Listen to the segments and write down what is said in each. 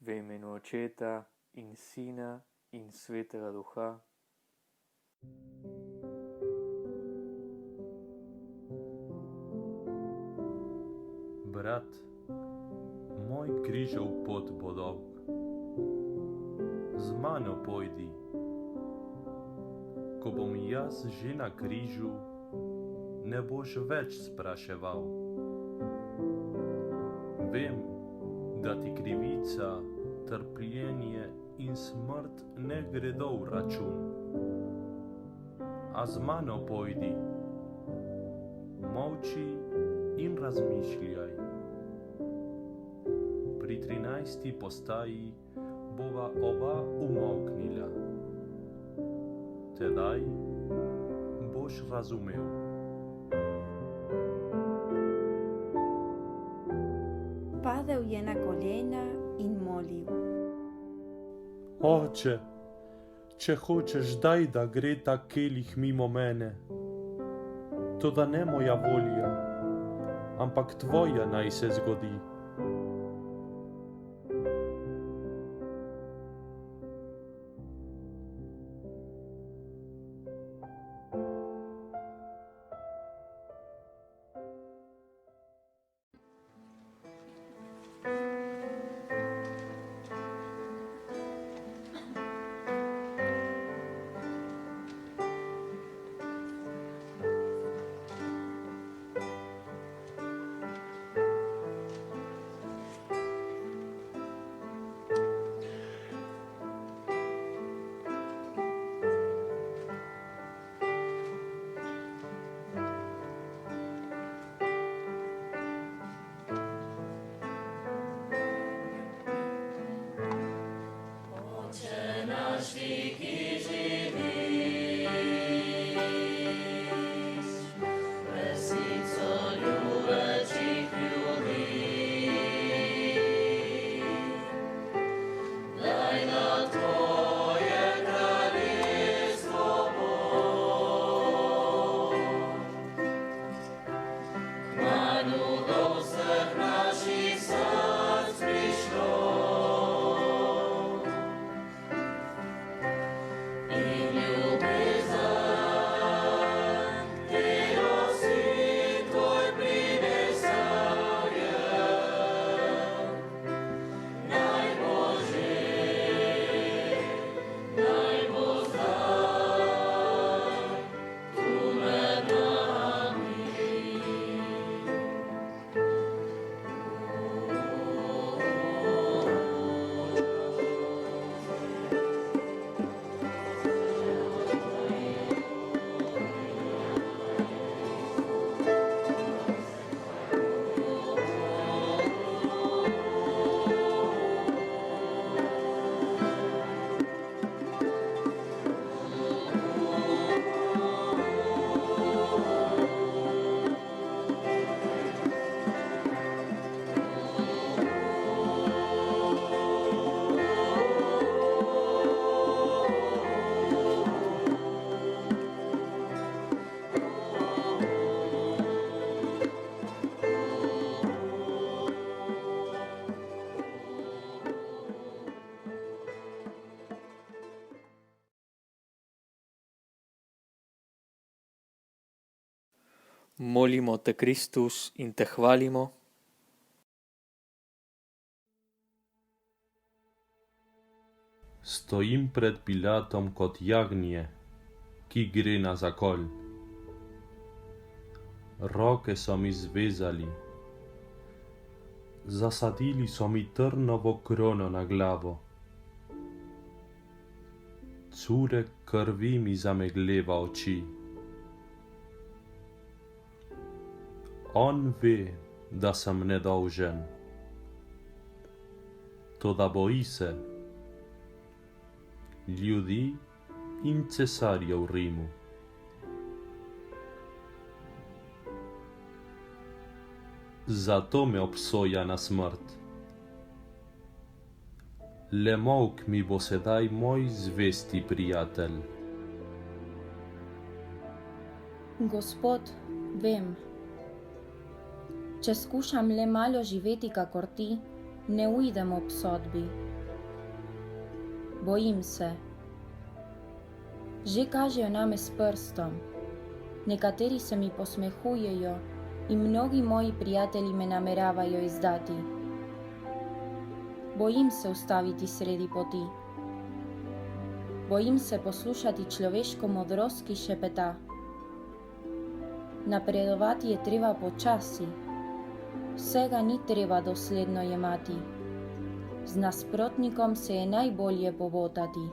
v imenu Očeta in Sina in Svetega Duha. Brat, moj križev pot bo dolg, z mano pojdi. Ko bom jaz že na križu, ne boš več spraševal. Vem, da ti krivica, trpljenje in smrt ne gredo v račun. A z mano pojdi, molči in razmišljaj. Pri 13. postaji bova oba umolknila. Tedaj boš razumel. Padel je na kolena in molil. Oče, če hočeš, daj, da gre ta kelih mimo mene. Toda ne moja volja, ampak tvoja naj se zgodi. Molimo te, Kristus, in te hvalimo. Stojim pred Pilatom kot jagnje, ki gre na zakol. Roke so mi zvezali, zasadili so mi trnovo krono na glavo. Curek krvi mi zamegleva oči. On ve, da sem nedolžen, toda boji se ljudi in cesarja v Rimu. Zato me obsoja na smrt. Le molk mi bo sedaj moj zvesti prijatelj. Gospod, vem, če skušam le malo živeti kakor ti, ne uidem ob sodbi. bojim se. Že kažejo name s prstom, nekateri se mi posmehujejo in mnogi moji prijatelji me nameravajo izdati. Bojim se ustaviti sredi poti. Bojim se poslušati človeško modrost, ki šepeta. Napredovati je treba počasi, vsega ni treba dosledno jemati. Z nasprotnikom se je najbolje pobotati.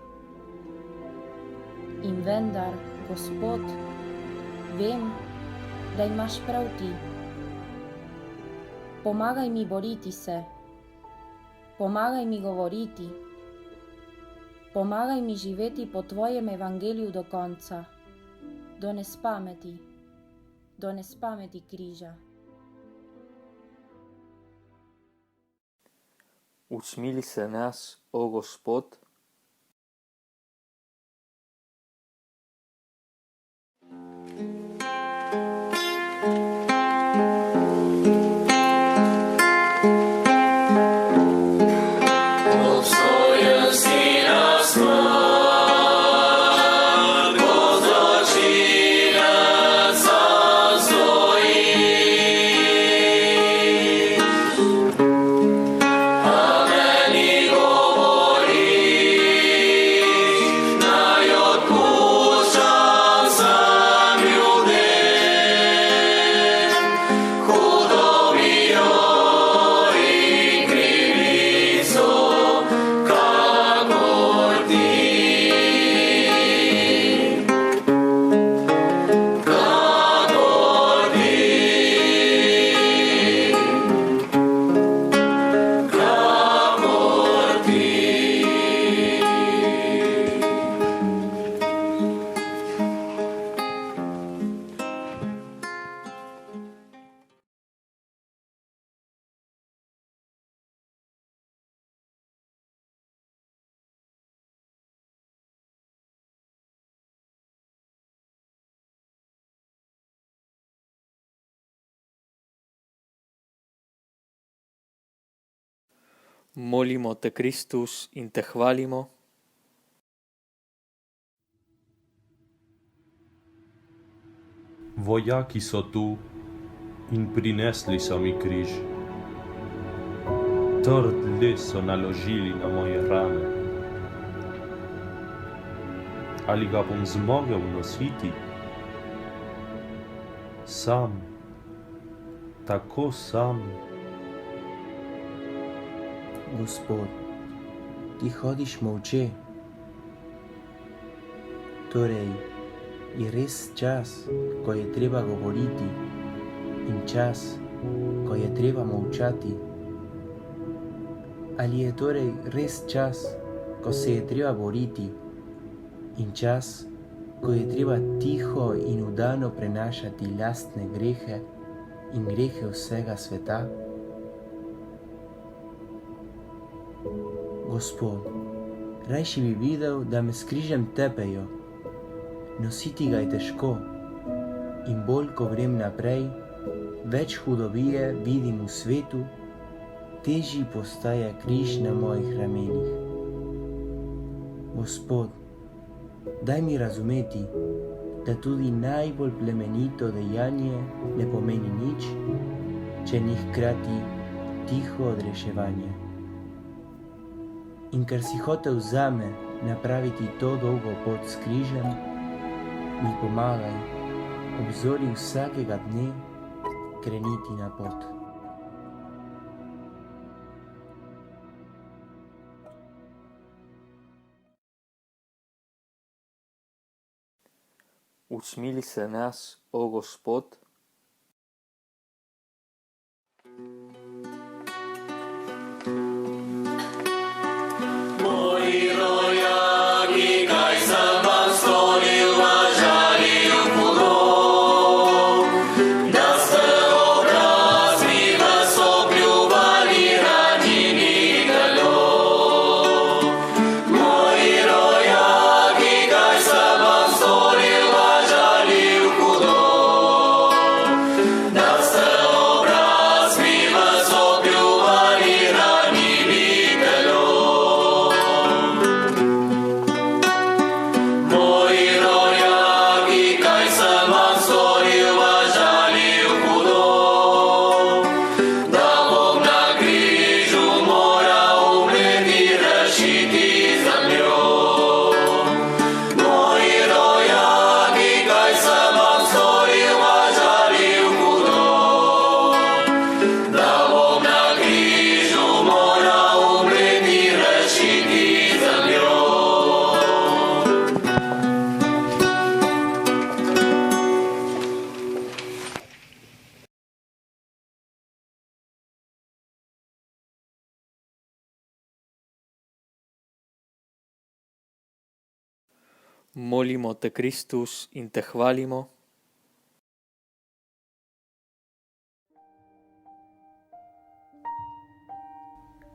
In vendar, Gospod, vem, da imaš prav ti. Pomagaj mi boriti se, pomagaj mi govoriti, pomagaj mi živeti po tvojem evangeliju do konca, do nespameti križa. Usmili se nas, o Gospod. Molimo te, Kristus, in te hvalimo. Vojaki so tu in prinesli so mi križ. Trd les so naložili na moje rane. Ali ga bom zmogel nositi? Sam, tako sam. Gospod, ti hodiš molče. Torej, je res čas, ko je treba govoriti, in čas, ko je treba molčati. Ali je torej res čas, ko se je treba boriti, in čas, ko je treba tiho in vdano prenašati lastne grehe in grehe vsega sveta? Gospod, rajši bi videl, da me s križem tepejo. Nositi ga je težko in bolj, ko grem naprej, več hudobije vidim v svetu, težji postaja križ na mojih ramenih. Gospod, daj mi razumeti, da tudi najbolj plemenito dejanje ne pomeni nič, če ni hkrati tiho odreševanje. In ker si hotel zame napraviti to dolgo pot s križem, mi pomagaj ob zori vsakega dne kreniti na pot. Usmili se nas, o Gospod. Molimo te, Kristus, in te hvalimo.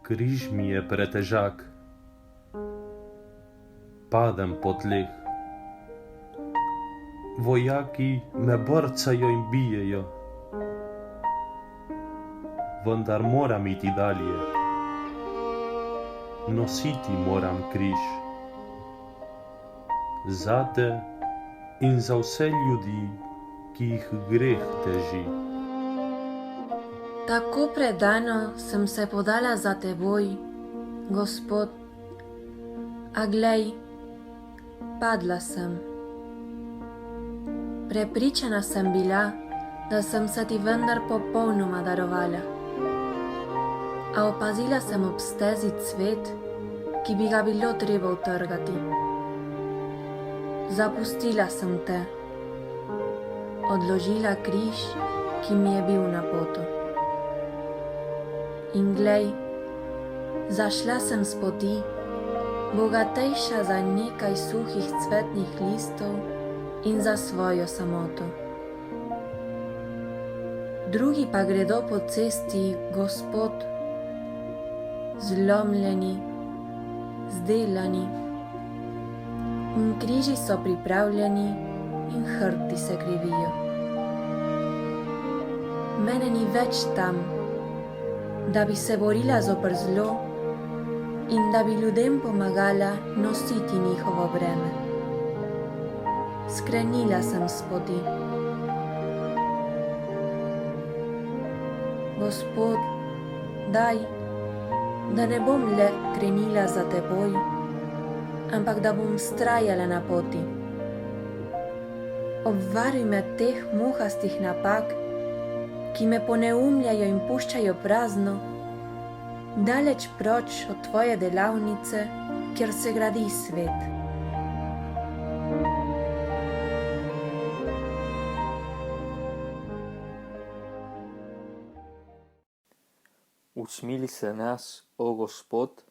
Križ mi je pretežak, padem po tleh. Vojaki me borcajo in bijejo, vendar moram iti dalje. Nositi moram križ. Zate in za vse ljudi, ki jih greh teži. Tako predano sem se podala za teboj, Gospod, a glej, padla sem. Prepričana sem bila, da sem se ti vendar popolnoma darovala. A opazila sem ob stezi cvet, ki bi ga bilo treba utrgati. Zapustila sem te, odložila križ, ki mi je bil na potu. In glej, zašla sem s poti, bogatejša za nekaj suhih cvetnih listov in za svojo samoto. Drugi pa gredo po cesti, Gospod, zlomljeni, zdelani, in križi so pripravljeni in hrbti se krivijo. Mene ni več tam, da bi se borila zoper zlo in da bi ljudem pomagala nositi njihovo breme. Skrenila sem s poti. Gospod, daj, da ne bom le krenila za teboj, ampak da bom vztrajala na poti. Obvaruj me teh muhastih napak, ki me poneumljajo in puščajo prazno, daleč proč od tvoje delavnice, kjer se gradi svet. Usmili se nas, o Gospod.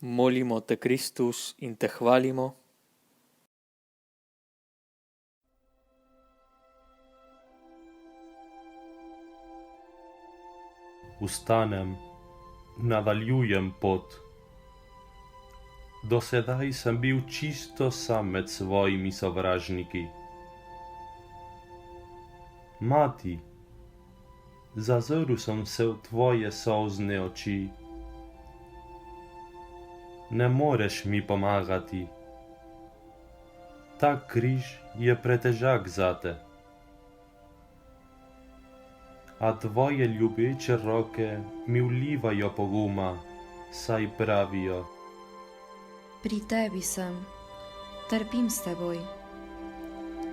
Molimo te, Kristus, in te hvalimo. Vstanem, nadaljujem pot. Do sedaj sem bil čisto sam med svojimi sovražniki. Mati, zazrl sem se v tvoje solzne oči. Ne moreš mi pomagati. Ta križ je pretežak zate. A tvoje ljubeče roke mi vlivajo poguma, saj pravijo: Pri tebi sem, trpim s teboj,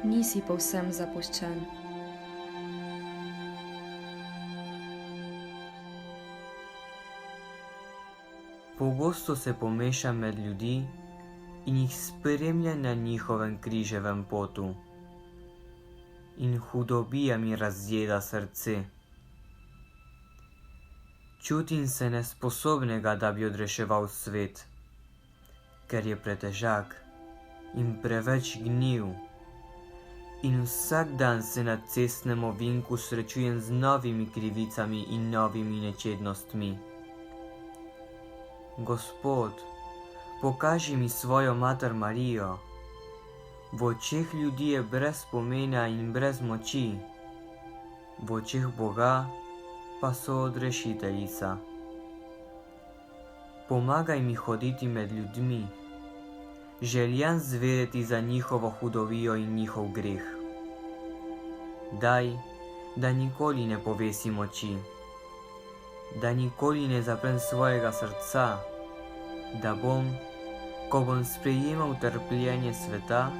nisi povsem zapuščen. Pogosto se pomešam med ljudi in jih spremljam na njihovem križevem potu. In hudobija mi razjeda srce. Čutim se nesposobnega, da bi odreševal svet, ker je pretežak in preveč gnil. In vsak dan se na cestnem ovinku srečujem z novimi krivicami in novimi nečednostmi. Gospod, pokaži mi svojo mater Marijo. V očeh ljudi je brez pomena in brez moči, v očeh Boga pa so odrešiteljica. Pomagaj mi hoditi med ljudmi, željam zvedeti za njihovo hudovijo in njihov greh. Daj, da nikoli ne povesim oči, da nikoli ne zaprem svojega srca, da bom, ko bom sprejemal trpljenje sveta,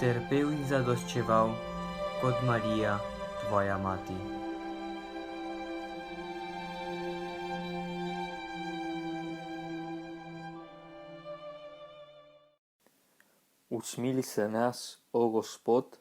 trpel in zadoščeval kot Marija, tvoja mati. Usmili se nas, o Gospod.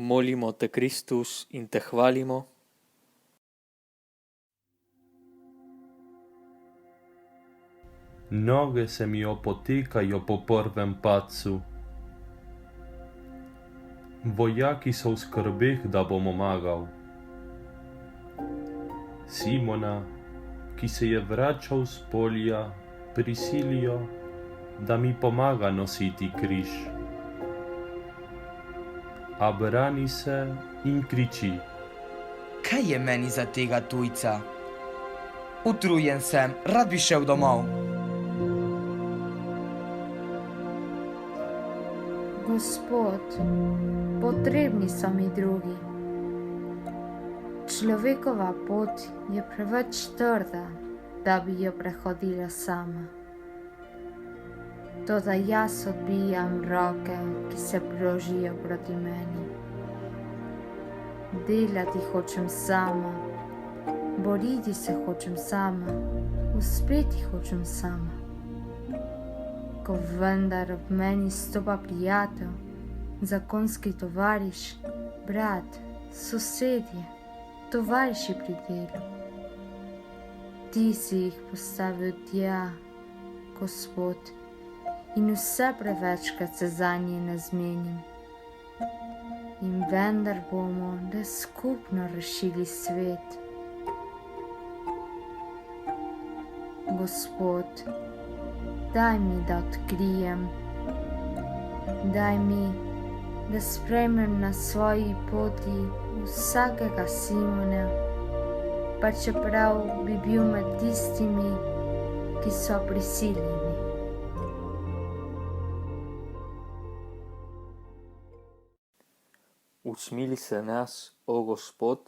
Molimo te, Kristus, in te hvalimo. Noge se mi opotekajo po prvem padcu. Vojaki so v skrbeh, da bom omagal. Simona, ki se je vračal s polja, prisilijo, da mi pomaga nositi križ. A brani se in kriči: Kaj je meni za tega tujca? Utrujen sem, rad bi šel domov. Gospod, potrebni so mi drugi. Človekova pot je preveč trda, da bi jo prehodila sama. Toda jaz odbijam roke, ki se prožijo proti meni. Delati hočem sama, boriti se hočem sama, uspeti hočem sama. Ko vendar ob meni stopa prijatelj, zakonski tovariš, brat, sosedje, tovariši pri delu. Ti si jih postavil tja, Gospod, in vse prevečkrat se zanje ne zmenim. In vendar bomo, da skupno rešili svet. Gospod, daj mi, da odkrijem, daj mi, da spremem na svoji poti vsakega Simona, pa čeprav bi bil med tistimi, ki so prisiljeni. Usmili se nas, o Gospod,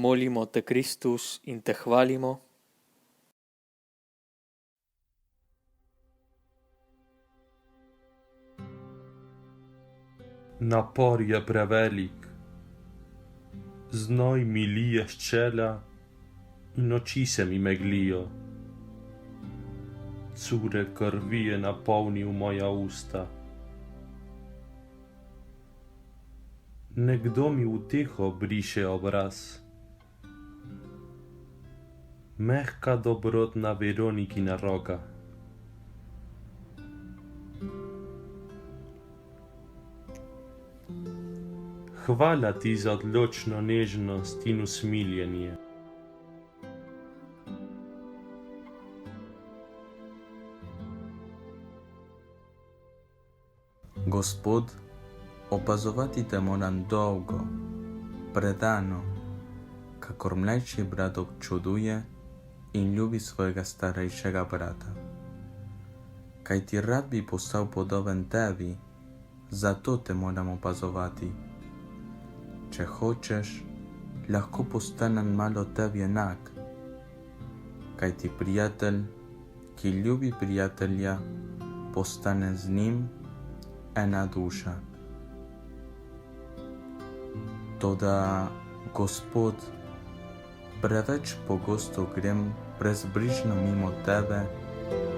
molimo te, Kristus, in te hvalimo. Napor je prevelik, znoj mi lije s čela in oči se mi meglijo. Cure krvi je napolnil moja usta. Nekdo mi uteho briše obraz. Mehka dobrotna Veronikina roka. Hvala ti za odločno nežnost in usmiljenje. Gospod, opazovati te moram dolgo, predano, kakor mlajši brat občuduje in ljubi svojega starejšega brata. Kaj ti rad bi postal podoben tebi, zato te moram opazovati. Če hočeš, lahko postanem malo tebi enak, kaj ti prijatelj, ki ljubi prijatelja, postane z njim ena duša. Toda, Gospod, preveč pogosto grem brezbrižno mimo tebe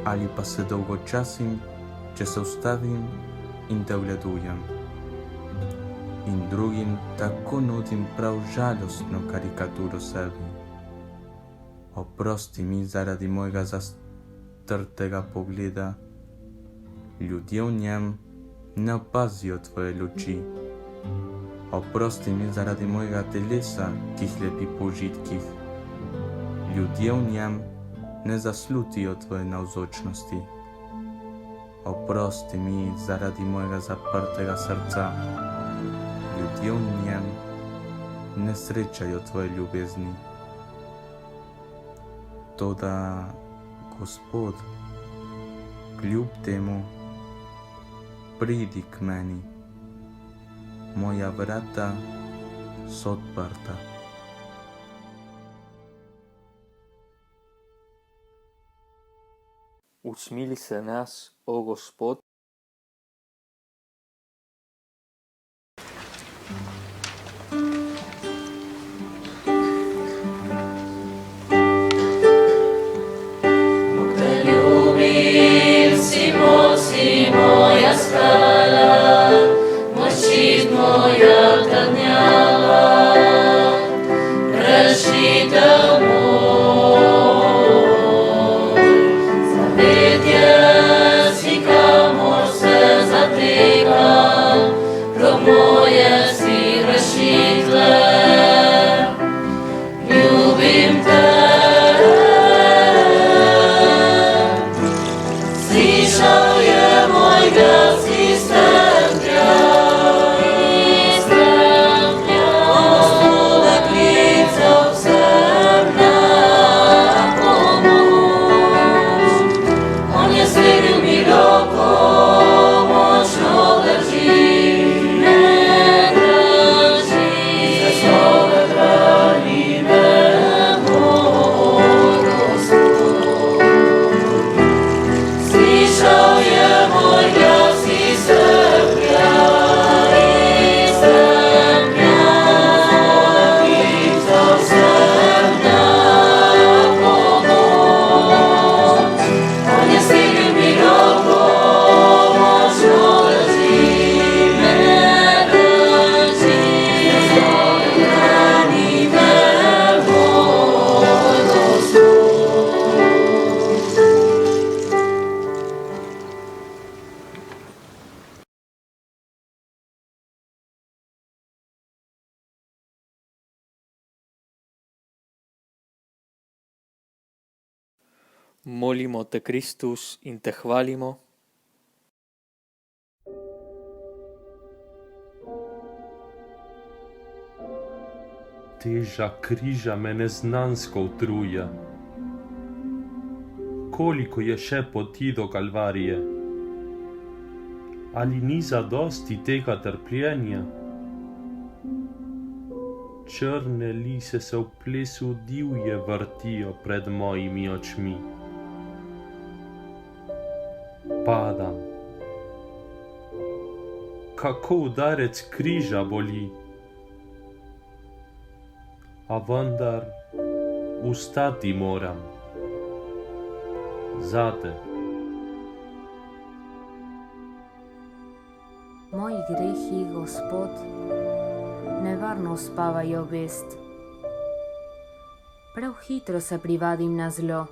ali pa se dolgočasim, če se ustavim in te ogledujem. In drugim tako nudim prav žalostno karikaturo sebi. Oprosti mi zaradi mojega zastrtega pogleda. Ljudje v njem ne opazijo tvoje luči. Oprosti mi zaradi mojega telesa tih lepih požitkih. Ljudje v njem ne zaslutijo tvoje navzočnosti. Oprosti mi zaradi mojega zaprtega srca. Ljudje v njem ne srečajo tvoje ljubezni. Toda, Gospod, kljub temu, pridi k meni. Moja vrata so odprta. Usmili se nas, o Gospod. Molimo te, Kristus, in te hvalimo. Teža križa me neznansko utruja. Koliko je še poti do Kalvarije? Ali ni zadosti tega trpljenja? Črne lise se v plesu divje vrtijo pred mojimi očmi. Padam. Kako udarec križa boli. A vendar vstati moram. Zate. Moji grehi, Gospod, nevarno uspavajo vest. Prav hitro se privadim na zlo.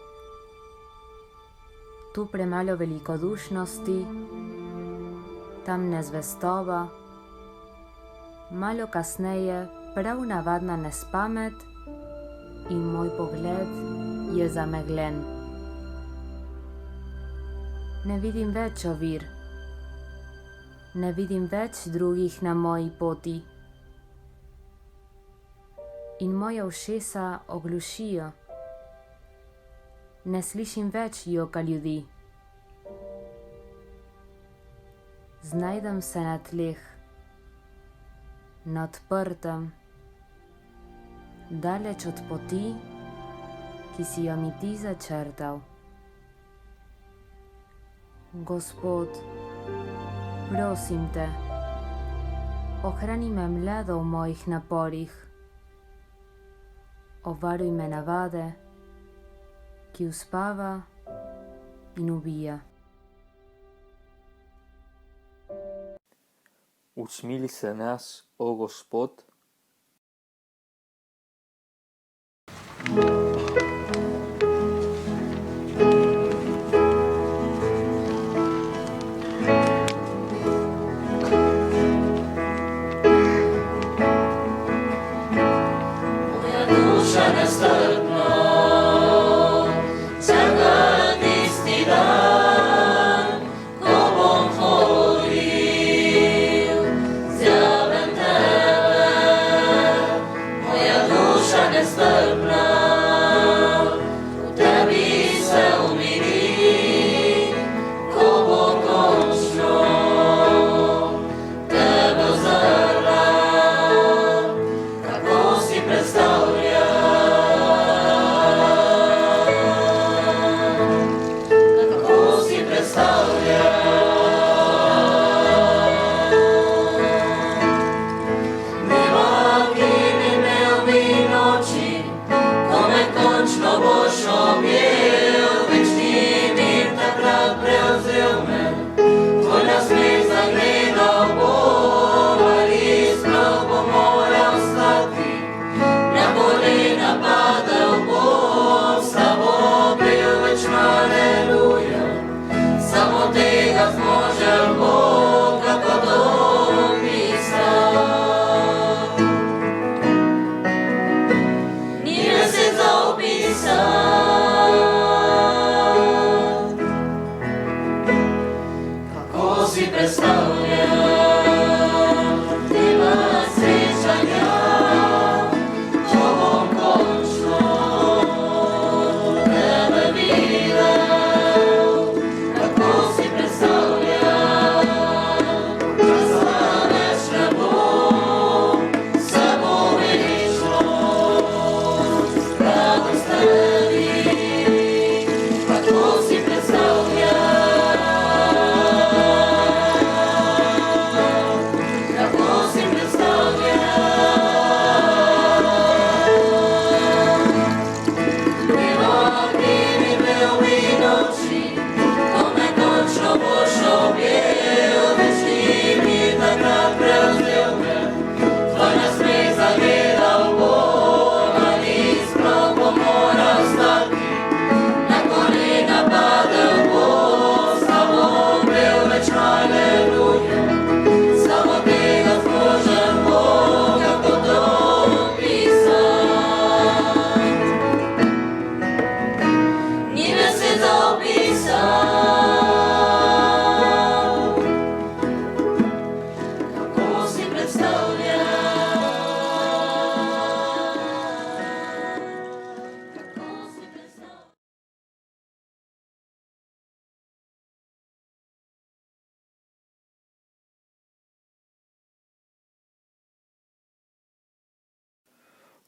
Tu premalo velikodušnosti, tam nezvestoba, malo kasneje prav navadna nespamet in moj pogled je zameglen. Ne vidim več ovir, ne vidim več drugih na moji poti. In moje ušesa oglušijo. Ne slišim več joka ljudi. Znajdem se na tleh, na odprtem, daleč od poti, ki si jo mi ti začrtal. Gospod, prosim te, ohrani me mlado v mojih naporih. Ovaruj me navade, ki uspava in ubija. Usmili se nas, o Gospod.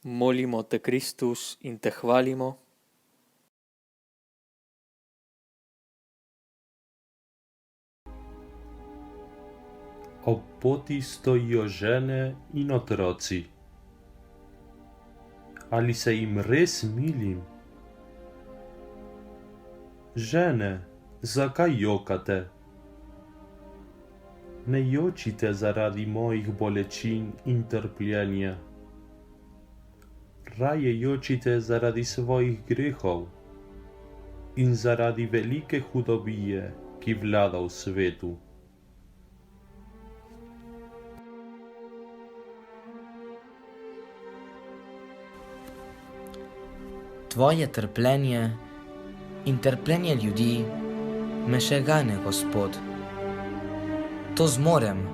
Molimo te, Kristus, in te hvalimo. Ob poti stojijo žene in otroci. Ali se jim res milim? Žene, zakaj jokate? Ne jočite zaradi mojih bolečin in trpljenja. Raje jočite zaradi svojih grehov in zaradi velike hudobije, ki vlada v svetu. Tvoje trpljenje in trpljenje ljudi me še gane, Gospod. To zmorem,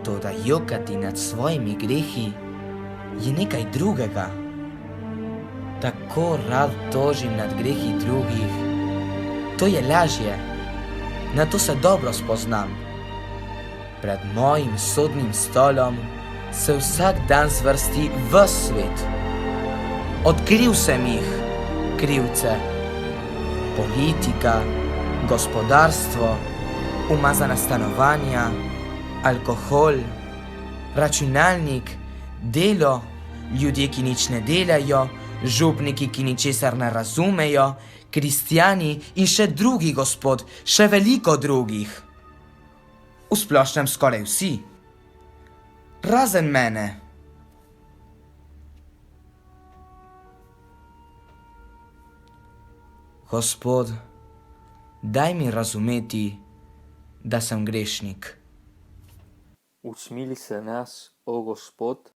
toda jokati nad svojimi grehi je nekaj drugega. Tako rad tožim nad grehi drugih. To je lažje, na to se dobro spoznam. Pred mojim sodnim stolom se vsak dan zvrsti ves svet. Odkril sem jih, krivce. Politika, gospodarstvo, umazana stanovanja, alkohol, računalnik, delo, ljudje, ki nič ne delajo, župniki, ki ničesar ne razumejo, kristjani in še drugi, Gospod, še veliko drugih. V splošnem skoraj vsi. Razen mene. Gospod, daj mi razumeti, da sem grešnik. Usmili se nas, o Gospod.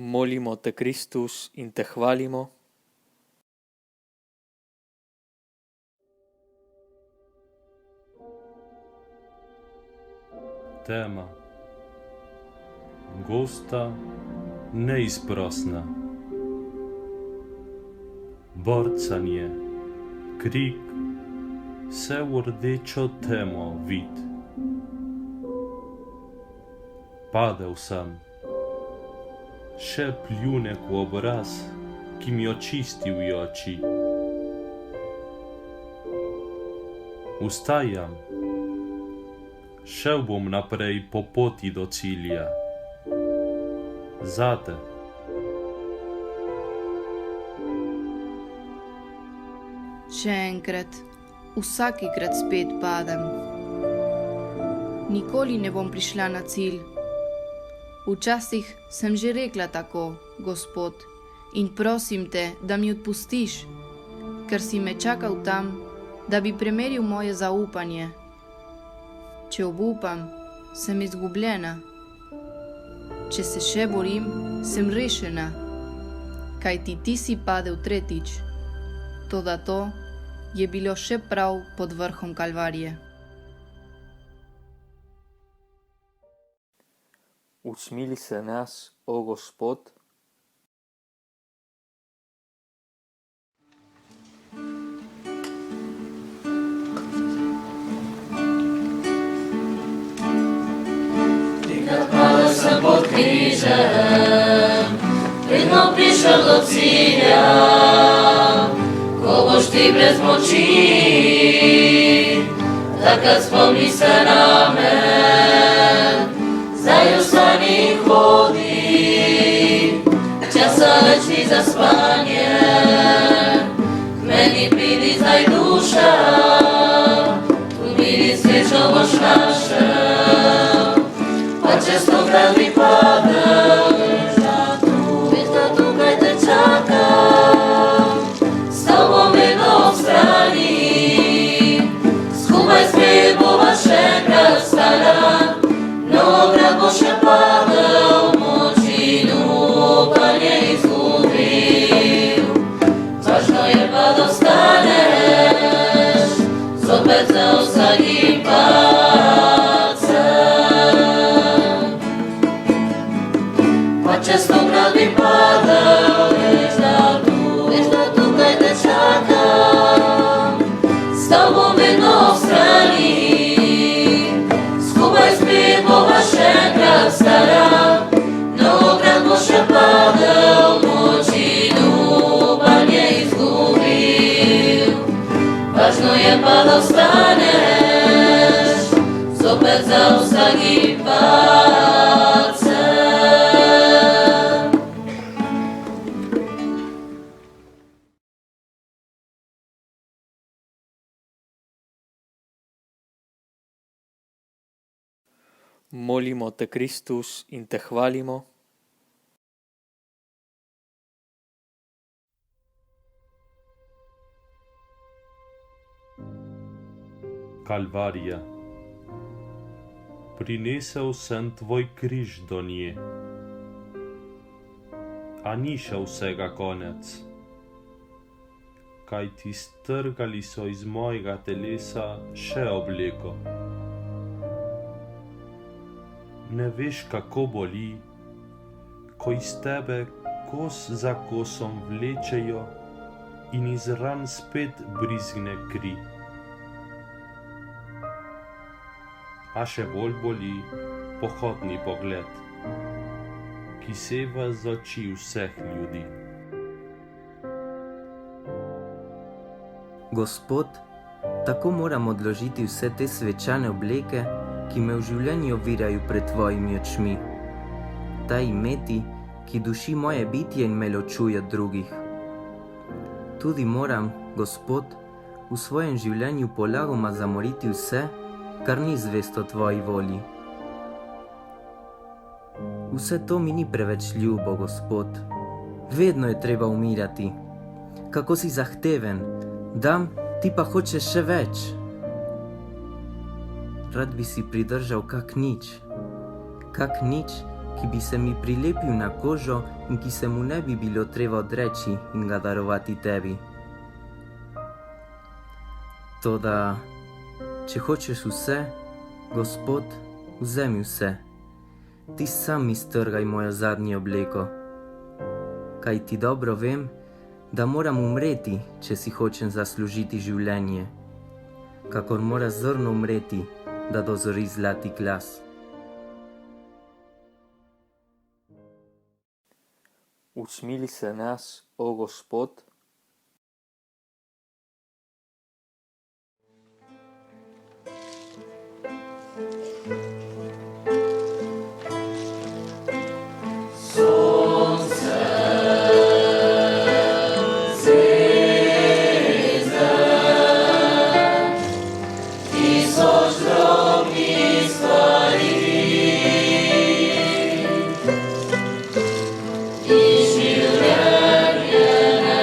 Molimo te, Kristus, in te hvalimo. Tema. Gosta, neizprosna. Borcanje, krik, vse v rdečo temo vid. Padel sem. Še pljunek v obraz, ki mi očistil oči. Vstajam, šel bom naprej po poti do cilja. Zate. Še enkrat, vsakikrat spet padem. Nikoli ne bom prišla na cilj. Včasih sem že rekla tako, Gospod, in prosim te, da mi odpustiš, ker si me čakal tam, da bi premeril moje zaupanje. Če obupam, sem izgubljena. Če se še borim, sem rešena, kajti ti si padel tretjič. Toda to je bilo še prav pod vrhom Kalvarije. Usmili se nas, o Gospod. križem, pridno prišel do cilja, ko boš ti brez moči, takrat spomni se name, zdaj ostani in hodi, časa več ni za spanje, k meni pridi zdaj duša, tu miri srečo boš našel, pa če 100-krat bi padel, veš da tukaj te čakam, s tobom vedno ob strani, skupaj spet bova še enkrat stala, mnogokrat bo še padel, moč in upanje izgubil, važno je pa da ostaneš, zopet za vsakim padcem. Pa če 100-krat bi padel, veš da tukaj te čakam, s tobom vedno ob strani, skupaj spet bova še enkrat stara, mnogokrat bo še padel, moč in upanje izgubil, važno je pa da ostaneš, zopet za vsakim padcem. Molimo te, Kristus, in te hvalimo. Kalvarija. Prinesel sem tvoj križ do nje, a ni še vsega konec, kaj ti strgali so iz mojega telesa še obleko. Ne veš, kako boli, ko iz tebe kos za kosom vlečejo in iz ran spet brizgne kri. A še bolj boli pohodni pogled, ki seva z oči vseh ljudi. Gospod, tako moram odložiti vse te svečane obleke, ki me v življenju ovirajo pred tvojimi očmi. Ta imeti, ki duši moje bitje in me ločuje od drugih. Tudi moram, Gospod, v svojem življenju polagoma zamoriti vse, kar ni zvesto tvoji volji. Vse to mi ni preveč ljubo, Gospod. Vedno je treba umirati. Kako si zahteven, dam, ti pa hočeš še več. Rad bi si pridržal kak nič, ki bi se mi prilepil na kožo in ki se mu ne bi bilo treba odreči in ga darovati tebi. Toda, če hočeš vse, Gospod, vzemi vse. Ti sam mi strgaj mojo zadnjo obleko. Kaj ti dobro vem, da moram umreti, če si hočem zaslužiti življenje. Kakor mora zrno umreti, da dozori zlati glas. Usmili se nas, o Gospod. I življenje ne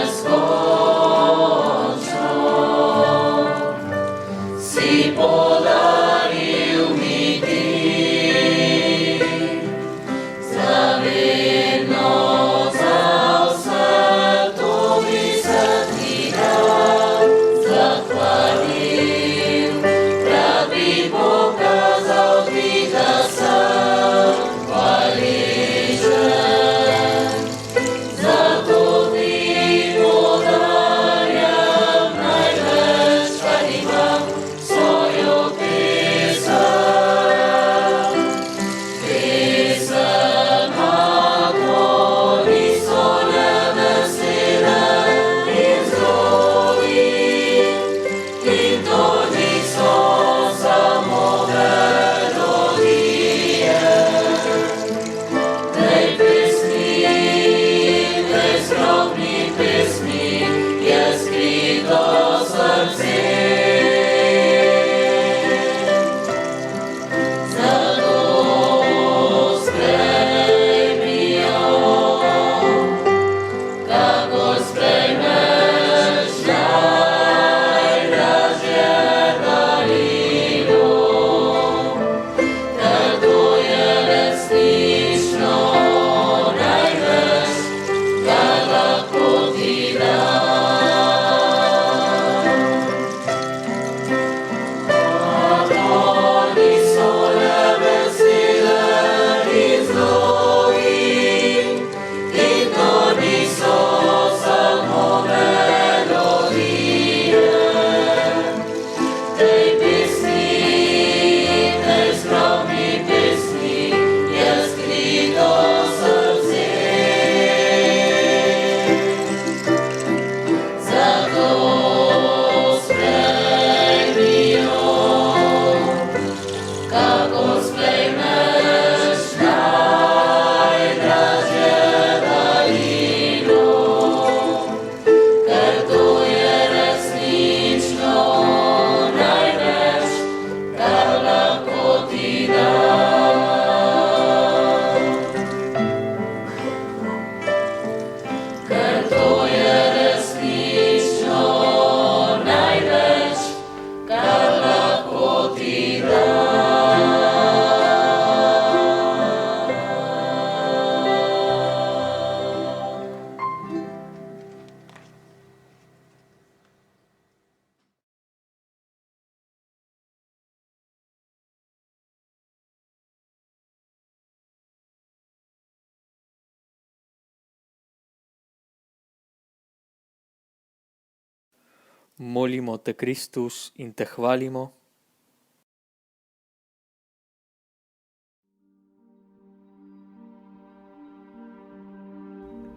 Molimo te, Kristus, in te hvalimo.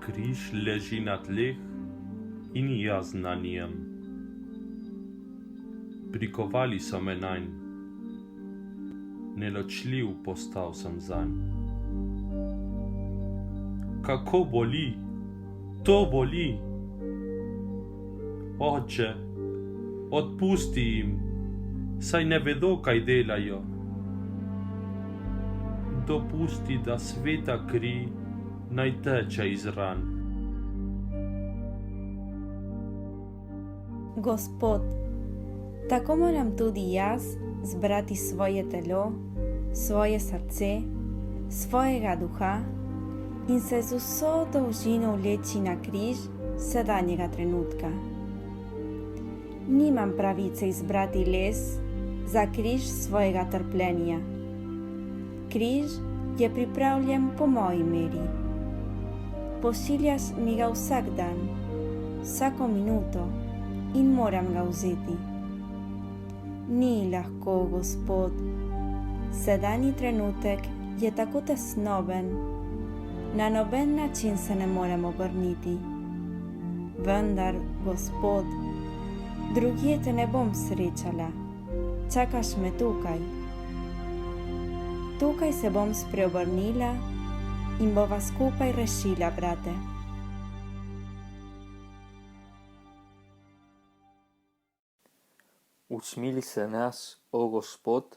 Križ leži na tleh in jaz na njem. Prikovali so me nanj, neločljiv postal sem zanj. Kako boli, to boli. Oče, odpusti jim, saj ne vedo, kaj delajo. Dopusti, da sveta kri naj teče iz ran. Gospod, tako moram tudi jaz zbrati svoje telo, svoje srce, svojega duha in se z vso dolžino vleči na križ sedanjega trenutka. Nimam pravice izbrati les za križ svojega trpljenja. Križ je pripravljen po moji meri. Pošiljaš mi ga vsak dan, vsako minuto in moram ga vzeti. Ni lahko, Gospod, sedanji trenutek je tako tesnoben, na noben način se ne morem obrniti. Vendar, Gospod, drugje te ne bom srečala, čakaš me tukaj. Tukaj se bom spreobrnila in bova skupaj rešila, brate. Usmili se nas, o Gospod.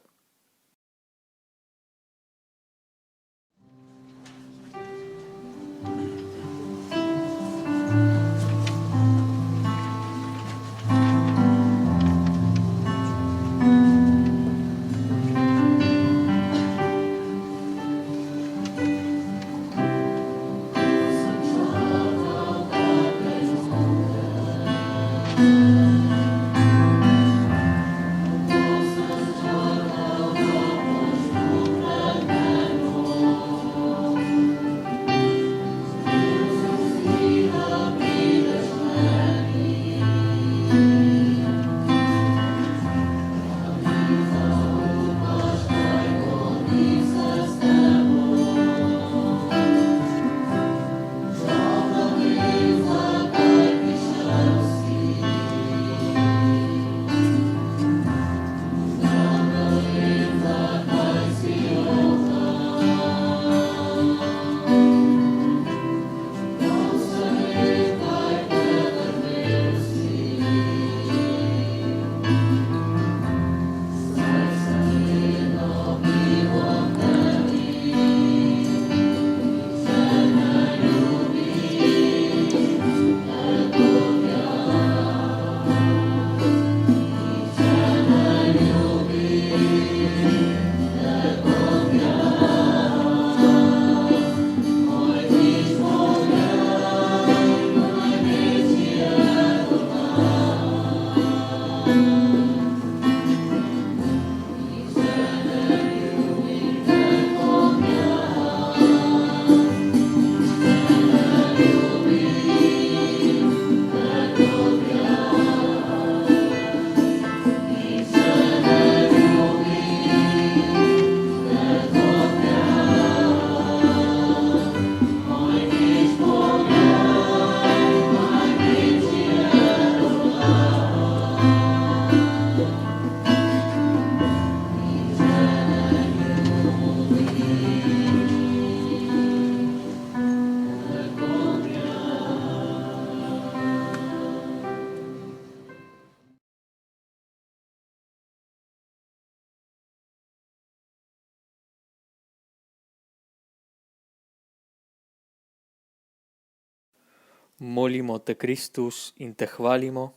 Molimo te, Kristus, in te hvalimo.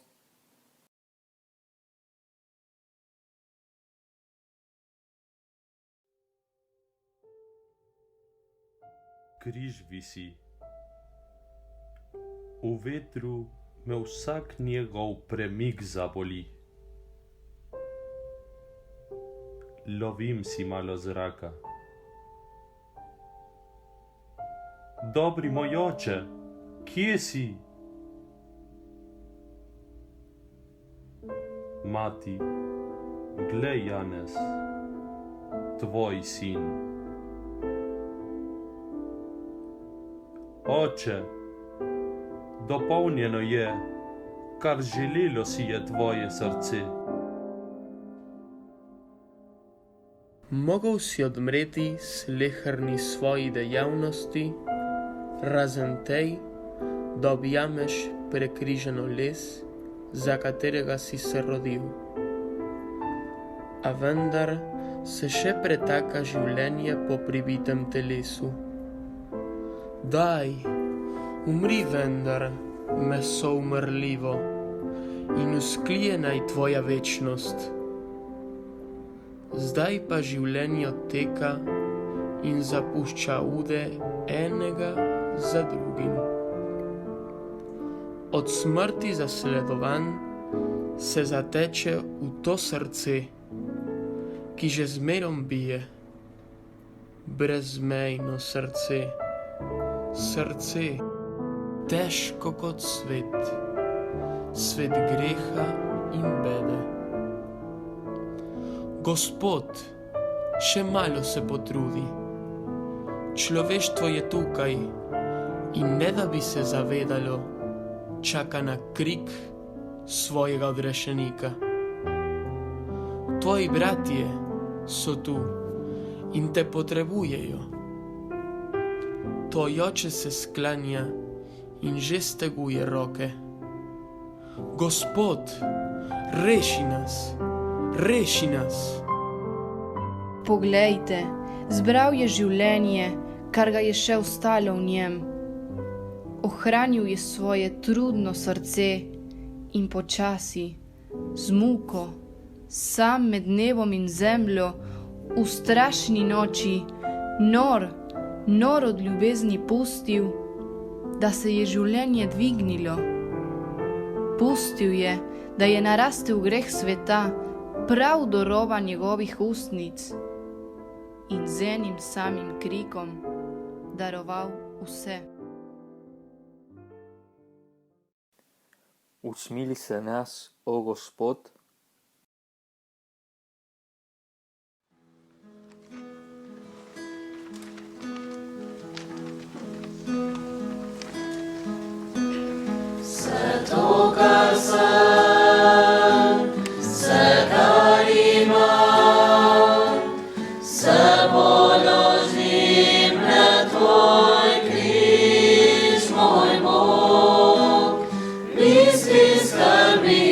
Križ visi. V vetru me vsak njegov premik zaboli. Lovim si malo zraka. Dobri moj oče, kje si? Mati, glej, Janez, tvoj sin. Oče, dopolnjeno je, kar želelo si je tvoje srce. Mogel si odmreti sleherni svoji dejavnosti, razen tej, da objameš prekrižano les, za katerega si se rodil. A vendar se še pretaka življenje po pribitem telesu. Daj, umri vendar, meso umrljivo, in usklije naj tvoja večnost. Zdaj pa življenje odteka in zapušča ude enega za drugim. Od smrti zasledovan se zateče v to srce, ki že zmerom bije, brezmejno srce, srce težko kot svet, svet greha in bede. Gospod, še malo se potrudi, človeštvo je tukaj in ne da bi se zavedalo, čaka na krik svojega odrešenika. Tvoji bratje so tu in te potrebujejo. Tvoj oče se sklanja in že steguje roke. Gospod, reši nas, reši nas. Poglejte, zbral je življenje, kar ga je še ostalo v njem. Ohranil je svoje trudno srce in počasi, z muko, sam med nebom in zemljo, v strašni noči, nor od ljubezni pustil, da se je življenje dvignilo. Pustil je, da je narastel greh sveta, prav do roba njegovih ustnic in z enim samim krikom daroval vse. Usmili se nas, o Gospod, to, kar sem, vse, kar imam, se položim pred tvoj križ, moj Bog, misli skrbi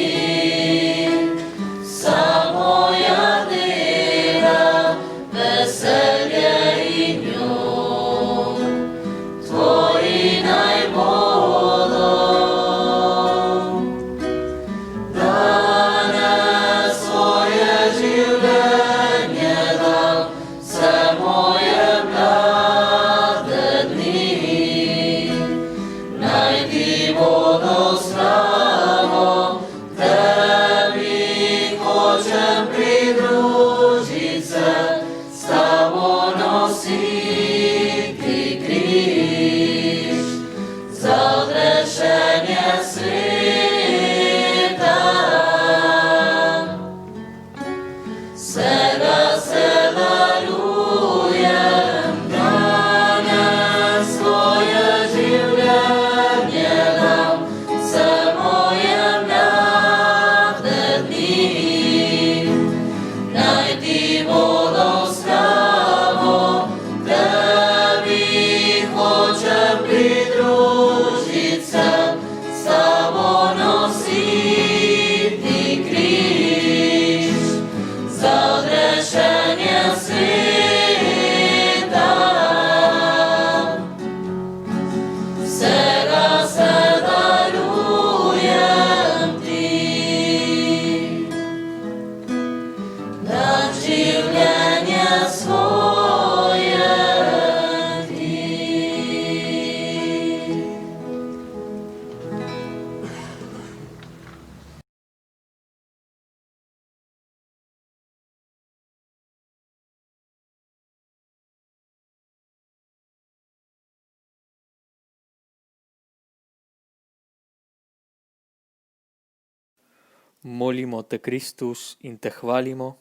Molimo te, Kristus, in te hvalimo.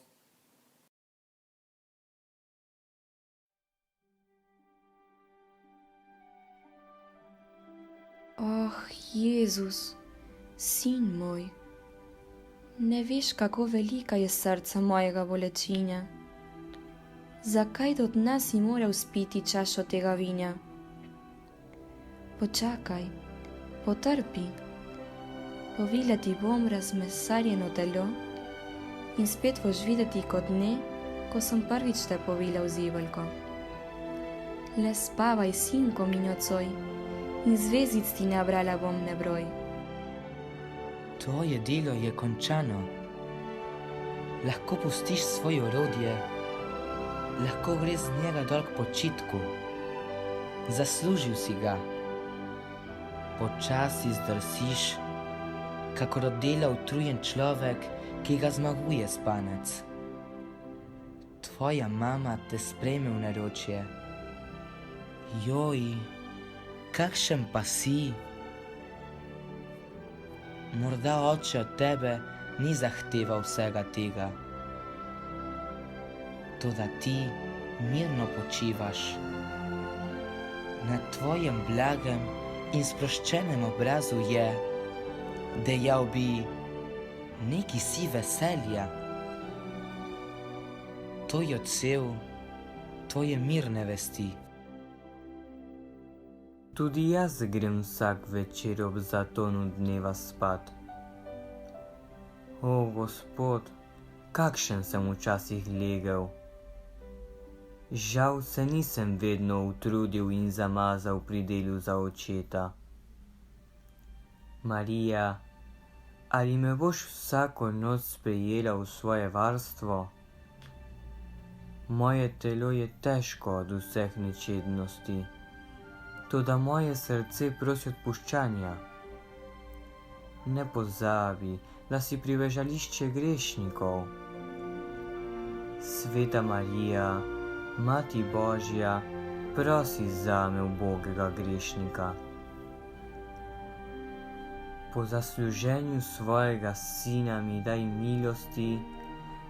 Oh, Jezus, sin moj, ne veš, kako velika je srca mojega bolečinja. Zakaj do dna si moral spiti čašo tega vinja? Počakaj, potrpi. Povila ti bom razmesarjeno telo in spet boš videti kot dne, ko sem prvič te povila v zibelko. Le spavaj, sinko minjocoj, in zvezdic ti nabrala bom nebroj. Tvoje delo je končano. Lahko pustiš svoje orodje, lahko greš z njega dol k počitku. Zaslužil si ga. Počasi zdrsiš, kakor od dela utrujen človek, ki ga zmaguje spanec. Tvoja mama te sprejme v naročje. Joj, kakšen pa si? Morda oče od tebe ni zahteval vsega tega. Toda ti mirno počivaš. Na tvojem blagem in sproščenem obrazu je, dejal bi, neki si veselja. To je odsev tvoje mirne vesti. Tudi jaz grem vsak večer ob zatonu dneva spat. O, Gospod, kakšen sem včasih legel. Žal se nisem vedno utrudil in zamazal pri delu za očeta. Marija, ali me boš vsako noč sprejela v svoje varstvo? Moje telo je težko od vseh nečednosti, toda moje srce prosi odpuščanja. Ne pozabi, da si pribežališče grešnikov. Sveta Marija, Mati Božja, prosi zame, ubogega grešnika. Po zasluženju svojega sina mi daj milosti,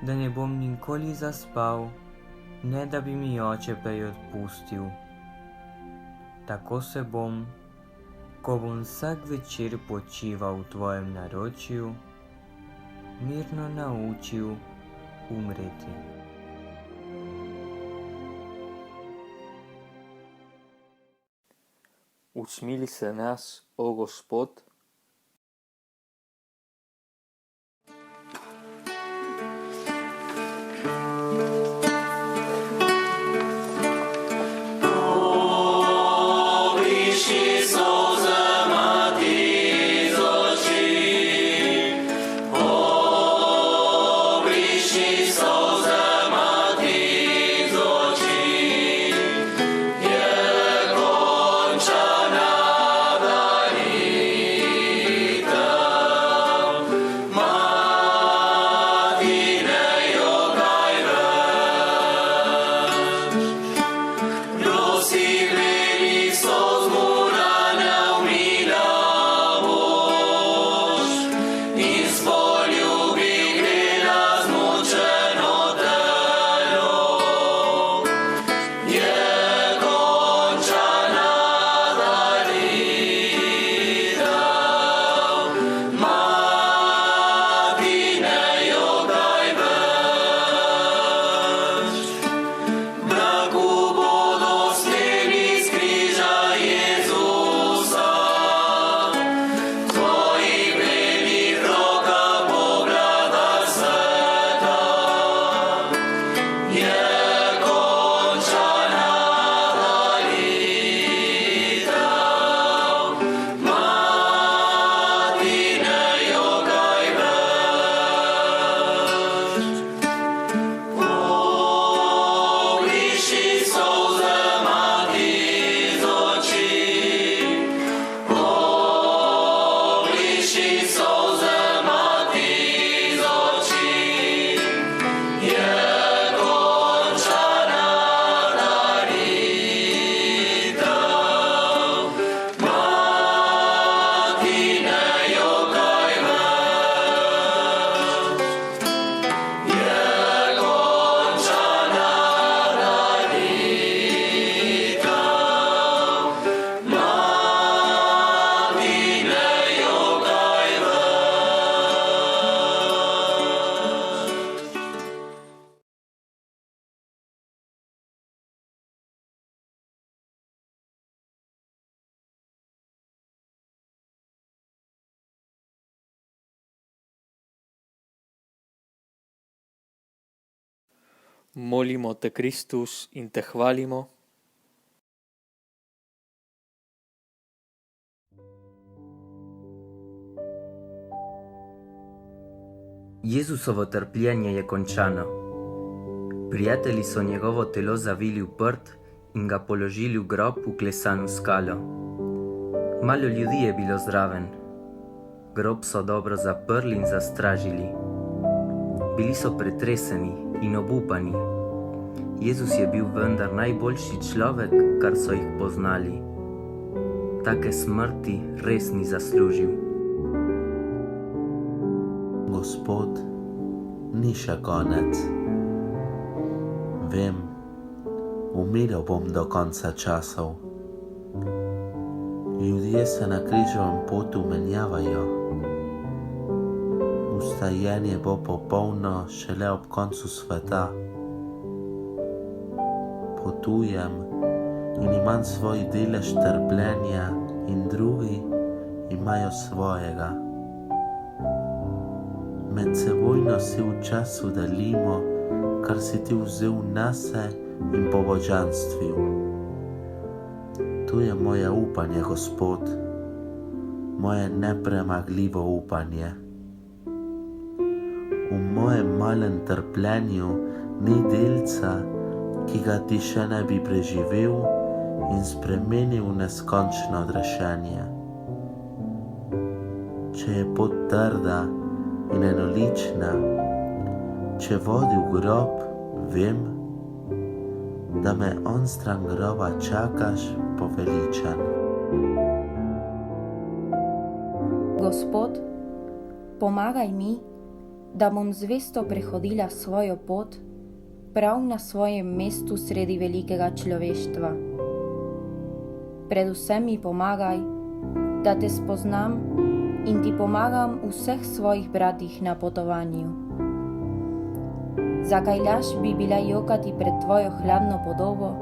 da ne bom nikoli zaspal, ne da bi mi oče prej odpustil. Tako se bom, ko bom vsak večer počival v tvojem naročju, mirno naučil umreti. Usmili se nas, o Gospod. Končana dani. Molimo te, Kristus, in te hvalimo. Jezusovo trpljenje je končano. Prijatelji so njegovo telo zavili v prt in ga položili v grob vklesan v skalo. Malo ljudi je bilo zraven. Grob so dobro zaprli in zastražili. Bili so pretreseni in obupani. Jezus je bil vendar najboljši človek, kar so jih poznali. Take smrti res ni zaslužil. Gospod, ni še konec. Vem, umiral bom do konca časov. Ljudje se na križovem potu menjavajo. Vstajenje bo popolno šele ob koncu sveta. Potujem in imam svoj delež trpljenja in drugi imajo svojega. Medsebojno si v času delimo, kar si ti vzel nase in po božanstvu. Tu je moje upanje, Gospod, moje nepremagljivo upanje. V mojem malem trpljenju ni delca, ki ga ti še ne bi preživel in spremenil v neskončno odrešenje. Če je pot trda in enolična, če vodi v grob, vem, da me onstran groba čakaš poveličan. Gospod, pomagaj mi, da bom zvesto prehodila svojo pot prav na svojem mestu sredi velikega človeštva. Predvsem mi pomagaj, da te spoznam in ti pomagam v vseh svojih bratih na potovanju. Zakaj laž bi bila jokati pred tvojo hladno podobo,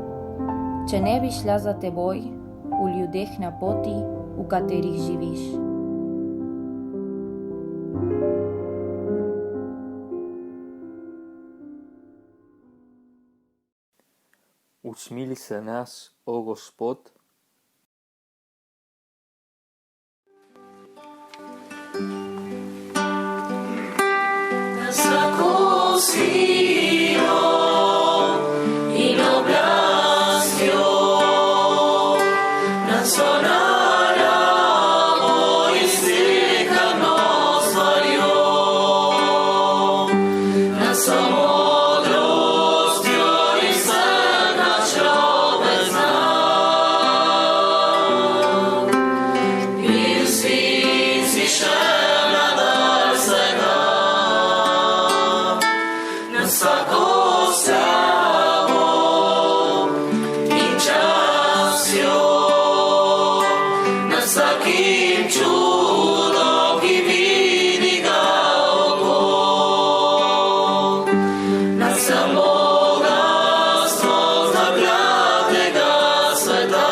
če ne bi šla za teboj v ljudeh na poti, v katerih živiš? Usmili se nas, o Gospod. Svaku silo in oblastjo nad svo naravo iztekano stvarjo, nad svo modrostjo in vsem na človek zna. In svit si šel nadal vsega, svako slavo in častjo, nad vsakim čudom, ki vidi ga oko, nad vsem bogastvom zaklятega sveta.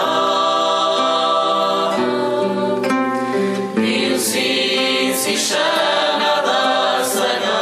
In vsi si šel nadal vsega,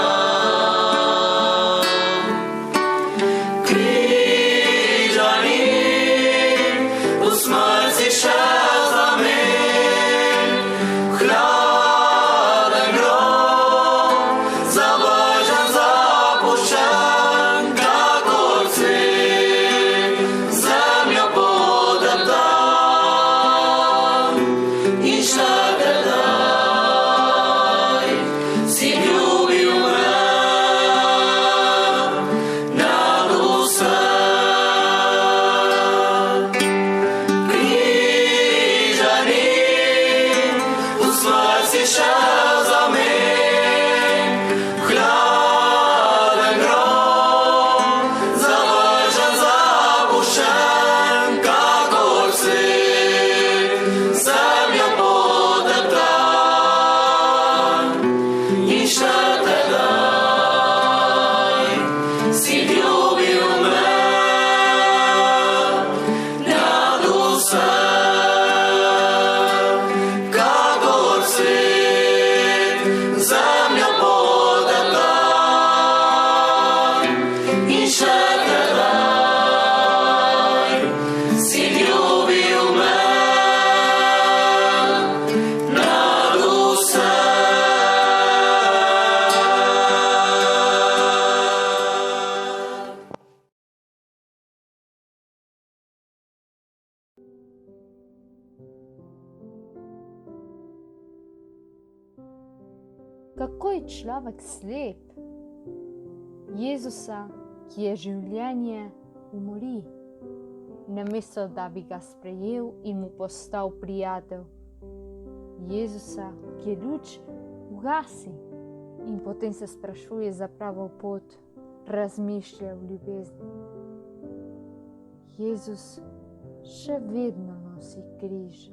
kako je človek slep. Jezusa, ki je življenje, umori, namesto da bi ga sprejel in mu postal prijatelj. Jezusa, ki je luč, ugasi in potem se sprašuje za pravo pot, razmišlja v ljubezni. Jezus še vedno nosi križ.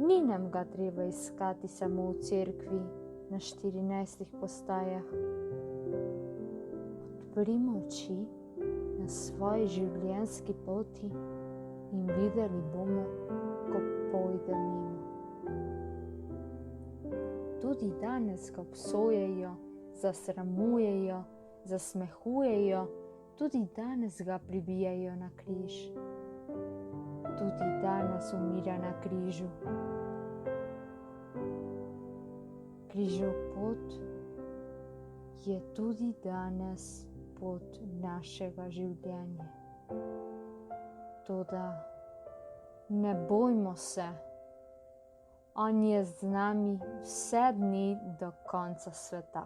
Ni nam ga treba iskati samo v cerkvi na 14 postajah. Odprimo oči na svoji življenjski poti in videli bomo, ko pojde mimo. Tudi danes ga obsojejo, zasramujejo, zasmehujejo, tudi danes ga pribijajo na križ. Tudi danes umira na križu. Križev pot je tudi danes pot našega življenja. Toda ne bojmo se, on je z nami vse dni do konca sveta.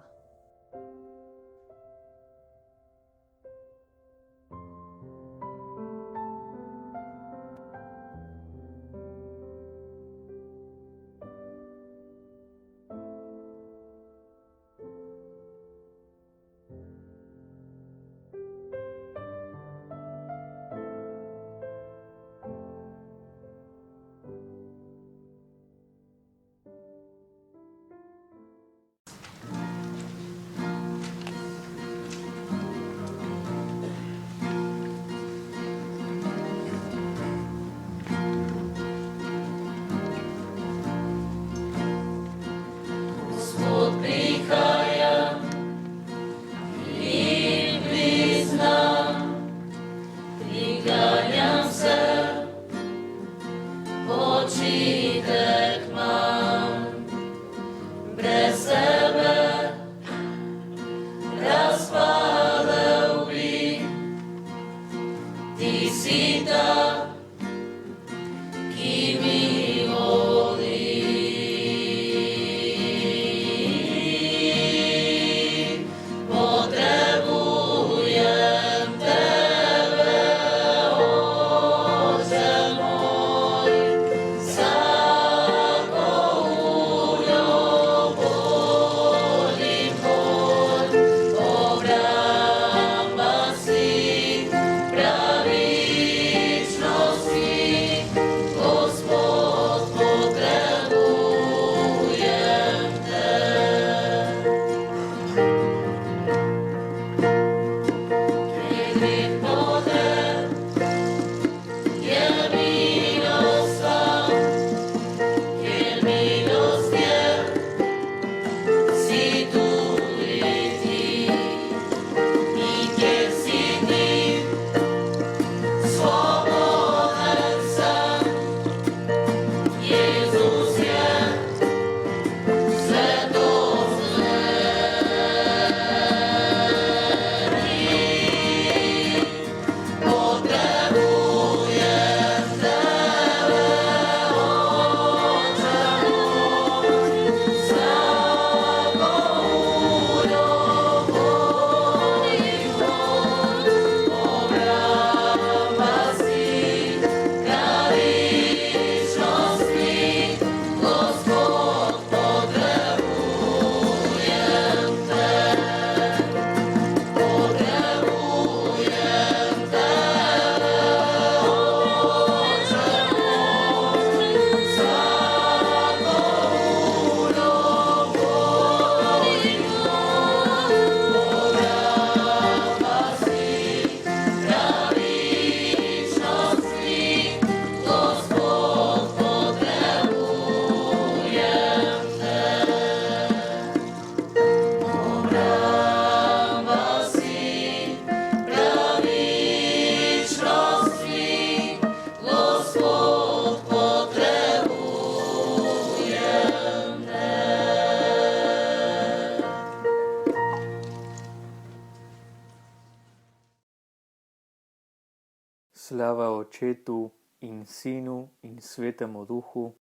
Slava Očetu in Sinu in Svetemu Duhu,